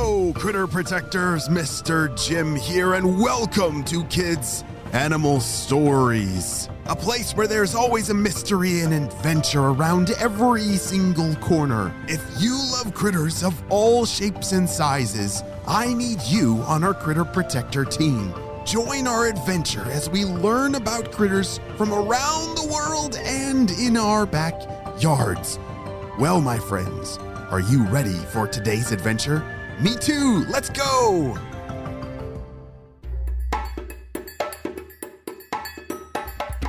Hello, critter protectors. Mr. Jim here, and welcome to Kids Animal Stories, a place where there's always a mystery and adventure around every single corner. If you love critters of all shapes and sizes, I need you on our Critter Protector team. Join our adventure as we learn about critters from around the world and in our backyards. Well, my friends, are you ready for today's adventure? Me too! Let's go!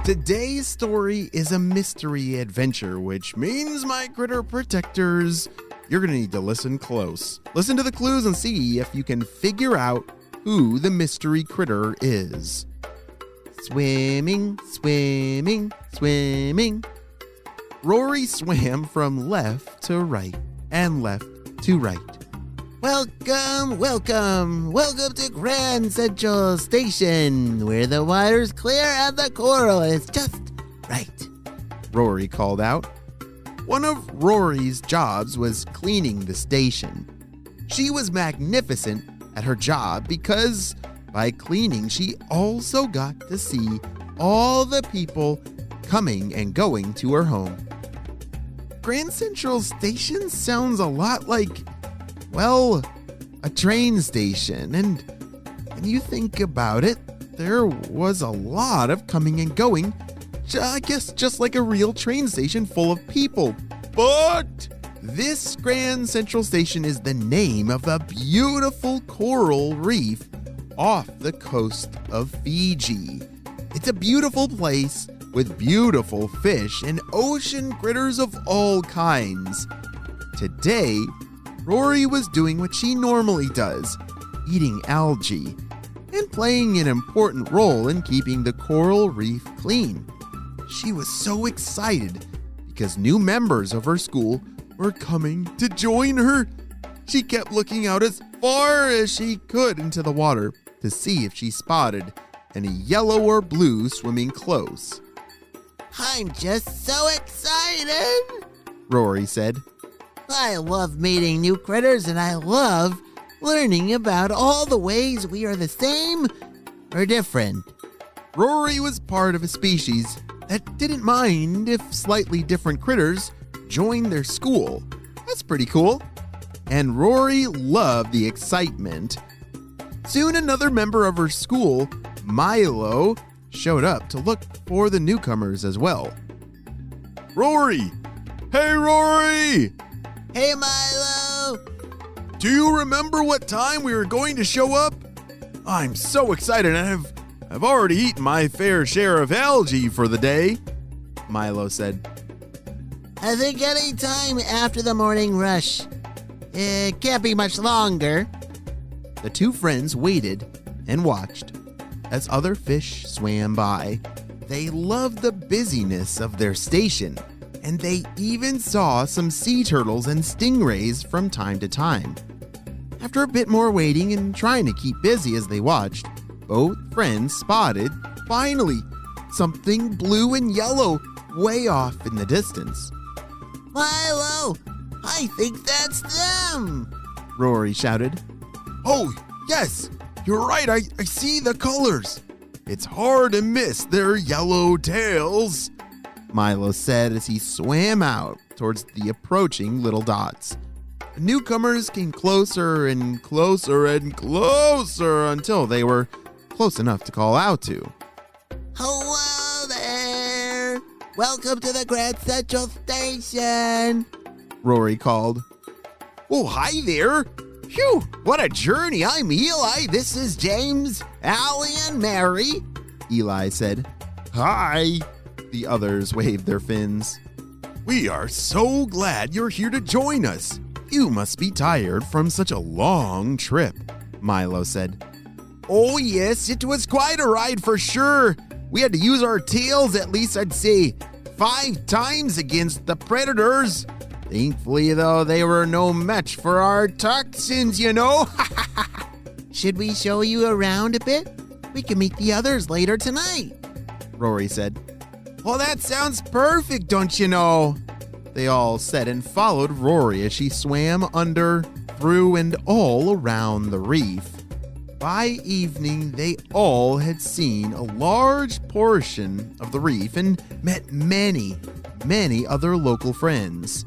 Today's story is a mystery adventure, which means, my critter protectors, you're going to need to listen close. Listen to the clues and see if you can figure out who the mystery critter is. Swimming, swimming, swimming. Rory swam from left to right and left to right. Welcome, welcome, welcome to Grand Central Station, where the water's clear and the coral is just right, Rory called out. One of Rory's jobs was cleaning the station. She was magnificent at her job because by cleaning, she also got to see all the people coming and going to her home. Grand Central Station sounds a lot like, well, a train station, and when you think about it, there was a lot of coming and going, I guess just like a real train station full of people. But this Grand Central Station is the name of a beautiful coral reef off the coast of Fiji. It's a beautiful place with beautiful fish and ocean critters of all kinds. Today, Rory was doing what she normally does, eating algae and playing an important role in keeping the coral reef clean. She was so excited because new members of her school were coming to join her. She kept looking out as far as she could into the water to see if she spotted any yellow or blue swimming close. I'm just so excited, Rory said. I love meeting new critters, and I love learning about all the ways we are the same or different. Rory was part of a species that didn't mind if slightly different critters joined their school. That's pretty cool. And Rory loved the excitement. Soon another member of her school, Milo, showed up to look for the newcomers as well. Rory! Hey, Rory! Hey, Milo! Do you remember what time we were going to show up? I'm so excited, and I've already eaten my fair share of algae for the day, Milo said. I think any time after the morning rush. It can't be much longer. The two friends waited and watched as other fish swam by. They loved the busyness of their station, and they even saw some sea turtles and stingrays from time to time. After a bit more waiting and trying to keep busy as they watched, both friends spotted, finally, something blue and yellow way off in the distance. Milo, I think that's them, Rory shouted. Oh, yes, you're right, I see the colors. It's hard to miss their yellow tails, Milo said as he swam out towards the approaching little dots. The newcomers came closer and closer and closer until they were close enough to call out to. Hello there! Welcome to the Grand Central Station! Rory called. Oh, hi there! Phew, what a journey! I'm Eli, this is James, Allie, and Mary, Eli said. Hi! The others waved their fins. We are so glad you're here to join us. You must be tired from such a long trip, Milo said. Oh yes, it was quite a ride for sure. We had to use our tails at least, I'd say, 5 times against the predators. Thankfully, though, they were no match for our toxins, you know. Should we show you around a bit? We can meet the others later tonight, Rory said. Well, that sounds perfect, don't you know? they all said and followed Rory as she swam under, through, and all around the reef. By evening, they all had seen a large portion of the reef and met many other local friends.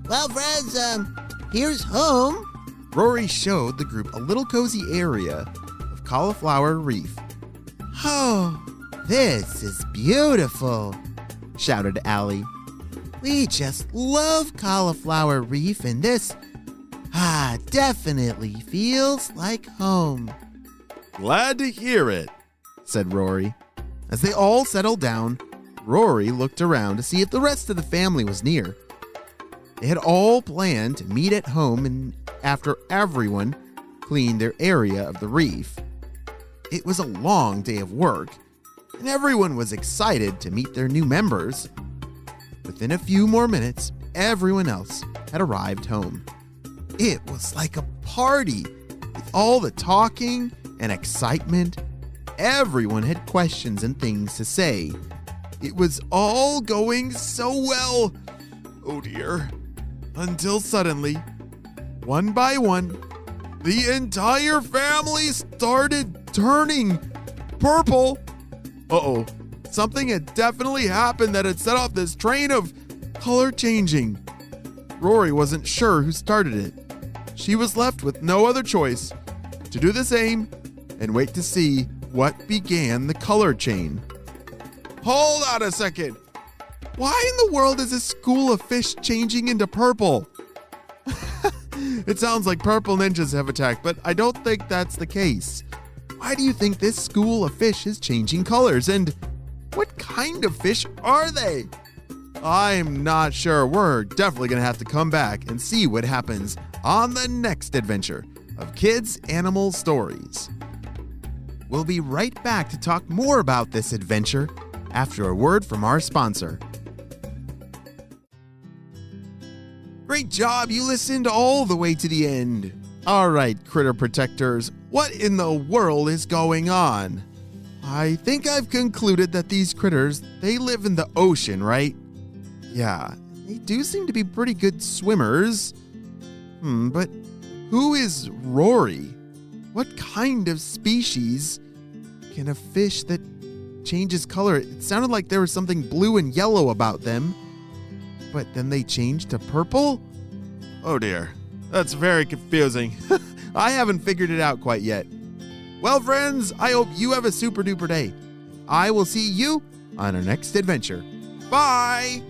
Well, friends, here's home. Rory showed the group a little cozy area of cauliflower reef. Oh, this is beautiful, shouted Allie. We just love cauliflower reef, and this definitely feels like home. Glad to hear it, said Rory. As they all settled down, Rory looked around to see if the rest of the family was near. They had all planned to meet at home and after everyone cleaned their area of the reef. It was a long day of work, and everyone was excited to meet their new members. Within a few more minutes, everyone else had arrived home. It was like a party with all the talking and excitement. Everyone had questions and things to say. It was all going so well. Oh dear. Until suddenly, one by one, the entire family started turning purple. Uh-oh. Something had definitely happened that had set off this train of color changing. Rory wasn't sure who started it. She was left with no other choice to do the same and wait to see what began the color chain. Hold on a second. Why in the world is a school of fish changing into purple? It sounds like purple ninjas have attacked, but I don't think that's the case. Why do you think this school of fish is changing colors, and what kind of fish are they? I'm not sure. We're definitely going to have to come back and see what happens on the next adventure of Kids Animal Stories. We'll be right back to talk more about this adventure after a word from our sponsor. Great job, you listened all the way to the end. All right, critter protectors, what in the world is going on? I think I've concluded that these critters, they live in the ocean, right? Yeah, they do seem to be pretty good swimmers. But who is Rory? What kind of species can a fish that changes color? It sounded like there was something blue and yellow about them, but then they changed to purple? Oh dear, that's very confusing. I haven't figured it out quite yet. Well, friends, I hope you have a super duper day. I will see you on our next adventure. Bye!